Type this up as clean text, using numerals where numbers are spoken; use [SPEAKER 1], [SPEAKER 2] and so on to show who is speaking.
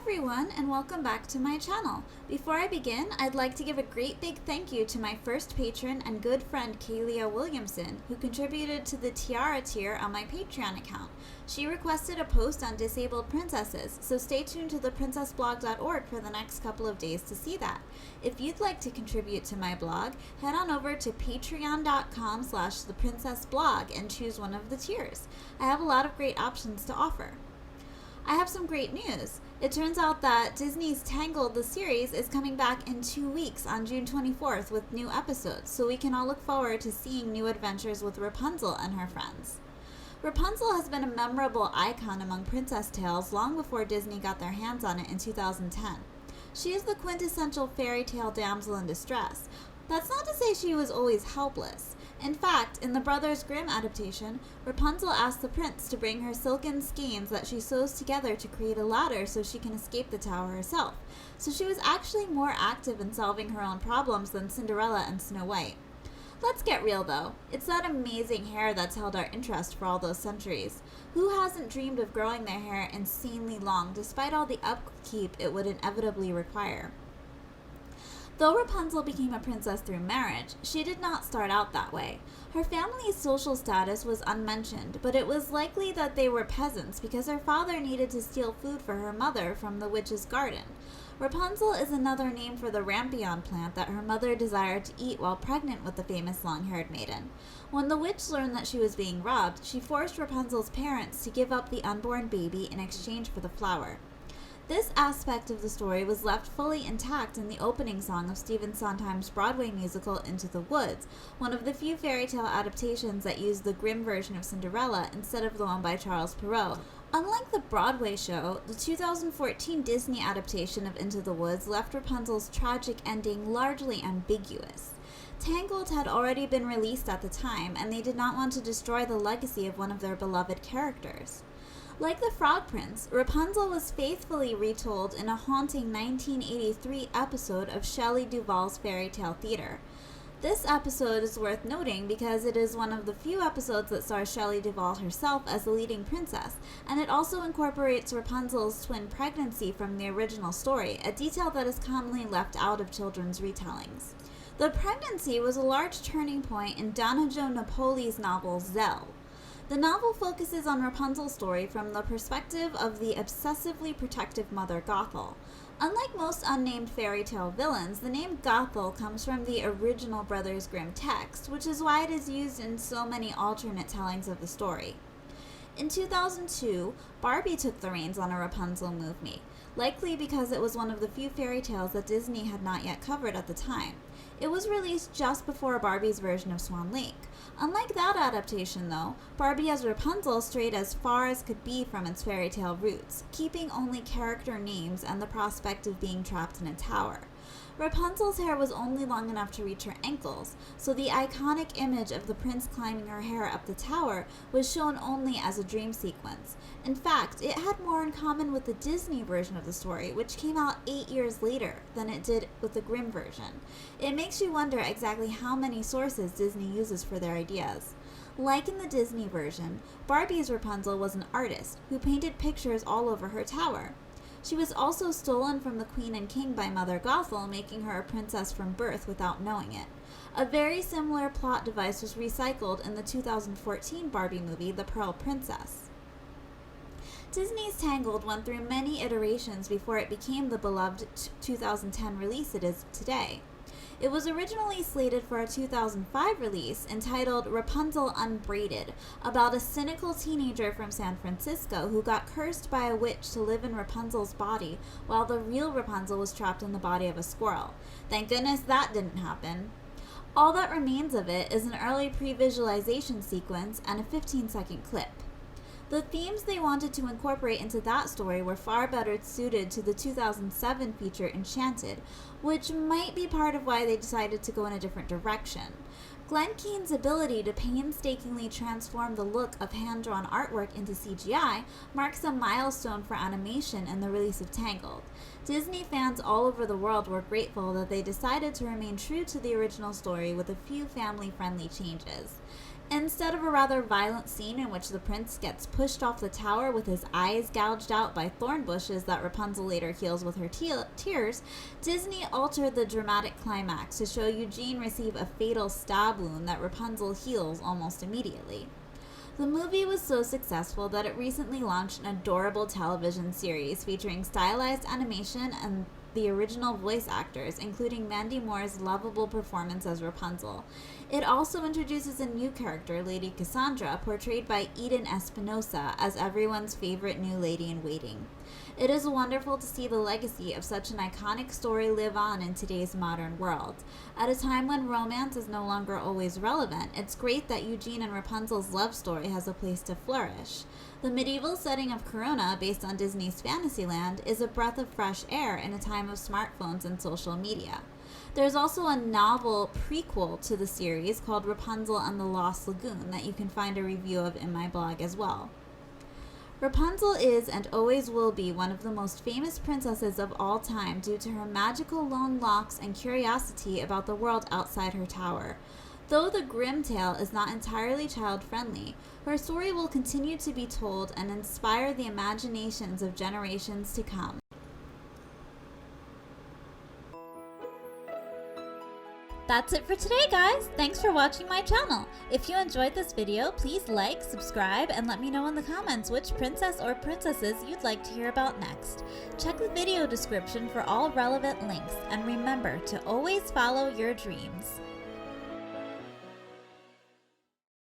[SPEAKER 1] everyone, and welcome back to my channel. Before I begin, I'd like to give a great big thank you to my first patron and good friend Kaylia Williamson, who contributed to the Tiara tier on my Patreon account. She requested a post on disabled princesses, so stay tuned to theprincessblog.org for the next couple of days to see that. If you'd like to contribute to my blog, head on over to patreon.com/theprincessblog and choose one of the tiers. I have a lot of great options to offer. I have some great news. It turns out that Disney's Tangled the series is coming back in 2 weeks on June 24th with new episodes, so we can all look forward to seeing new adventures with Rapunzel and her friends. Rapunzel has been a memorable icon among princess tales long before Disney got their hands on it in 2010. She is the quintessential fairy tale damsel in distress. That's not to say she was always helpless. In fact, in the Brothers Grimm adaptation, Rapunzel asks the prince to bring her silken skeins that she sews together to create a ladder so she can escape the tower herself. So she was actually more active in solving her own problems than Cinderella and Snow White. Let's get real though, it's that amazing hair that's held our interest for all those centuries. Who hasn't dreamed of growing their hair insanely long despite all the upkeep it would inevitably require? Though Rapunzel became a princess through marriage, she did not start out that way. Her family's social status was unmentioned, but it was likely that they were peasants because her father needed to steal food for her mother from the witch's garden. Rapunzel is another name for the rampion plant that her mother desired to eat while pregnant with the famous long-haired maiden. When the witch learned that she was being robbed, she forced Rapunzel's parents to give up the unborn baby in exchange for the flower. This aspect of the story was left fully intact in the opening song of Stephen Sondheim's Broadway musical Into the Woods, one of the few fairy tale adaptations that used the Grimm version of Cinderella instead of the one by Charles Perrault. Unlike the Broadway show, the 2014 Disney adaptation of Into the Woods left Rapunzel's tragic ending largely ambiguous. Tangled had already been released at the time, and they did not want to destroy the legacy of one of their beloved characters. Like the Frog Prince, Rapunzel was faithfully retold in a haunting 1983 episode of Shelley Duvall's Fairy Tale Theater. This episode is worth noting because it is one of the few episodes that stars Shelley Duvall herself as the leading princess, and it also incorporates Rapunzel's twin pregnancy from the original story, a detail that is commonly left out of children's retellings. The pregnancy was a large turning point in Donna Jo Napoli's novel Zelle. The novel focuses on Rapunzel's story from the perspective of the obsessively protective mother Gothel. Unlike most unnamed fairy tale villains, the name Gothel comes from the original Brothers Grimm text, which is why it is used in so many alternate tellings of the story. In 2002, Barbie took the reins on a Rapunzel movie, likely because it was one of the few fairy tales that Disney had not yet covered at the time. It was released just before Barbie's version of Swan Lake. Unlike that adaptation, though, Barbie as Rapunzel strayed as far as could be from its fairy tale roots, keeping only character names and the prospect of being trapped in a tower. Rapunzel's hair was only long enough to reach her ankles, so the iconic image of the prince climbing her hair up the tower was shown only as a dream sequence. In fact, it had more in common with the Disney version of the story, which came out 8 years later, than it did with the Grimm version. It makes you wonder exactly how many sources Disney uses for their ideas. Like in the Disney version, Barbie's Rapunzel was an artist who painted pictures all over her tower. She was also stolen from the Queen and King by Mother Gothel, making her a princess from birth without knowing it. A very similar plot device was recycled in the 2014 Barbie movie, The Pearl Princess. Disney's Tangled went through many iterations before it became the beloved 2010 release it is today. It was originally slated for a 2005 release entitled Rapunzel Unbraided, about a cynical teenager from San Francisco who got cursed by a witch to live in Rapunzel's body while the real Rapunzel was trapped in the body of a squirrel. Thank goodness that didn't happen. All that remains of it is an early pre-visualization sequence and a 15-second clip. The themes they wanted to incorporate into that story were far better suited to the 2007 feature Enchanted, which might be part of why they decided to go in a different direction. Glen Keane's ability to painstakingly transform the look of hand-drawn artwork into CGI marks a milestone for animation in the release of Tangled. Disney fans all over the world were grateful that they decided to remain true to the original story with a few family-friendly changes. Instead of a rather violent scene in which the prince gets pushed off the tower with his eyes gouged out by thorn bushes that Rapunzel later heals with her tears, Disney altered the dramatic climax to show Eugene receive a fatal stab wound that Rapunzel heals almost immediately. The movie was so successful that it recently launched an adorable television series featuring stylized animation and the original voice actors, including Mandy Moore's lovable performance as Rapunzel. It also introduces a new character, Lady Cassandra, portrayed by Eden Espinosa, as everyone's favorite new lady-in-waiting. It is wonderful to see the legacy of such an iconic story live on in today's modern world. At a time when romance is no longer always relevant, it's great that Eugene and Rapunzel's love story has a place to flourish. The medieval setting of Corona, based on Disney's Fantasyland, is a breath of fresh air in a time of smartphones and social media. There's also a novel prequel to the series called Rapunzel and the Lost Lagoon that you can find a review of in my blog as well. Rapunzel is and always will be one of the most famous princesses of all time due to her magical long locks and curiosity about the world outside her tower. Though the grim tale is not entirely child-friendly, her story will continue to be told and inspire the imaginations of generations to come. That's it for today, guys! Thanks for watching my channel! If you enjoyed this video, please like, subscribe, and let me know in the comments which princess or princesses you'd like to hear about next. Check the video description for all relevant links, and remember to always follow your dreams.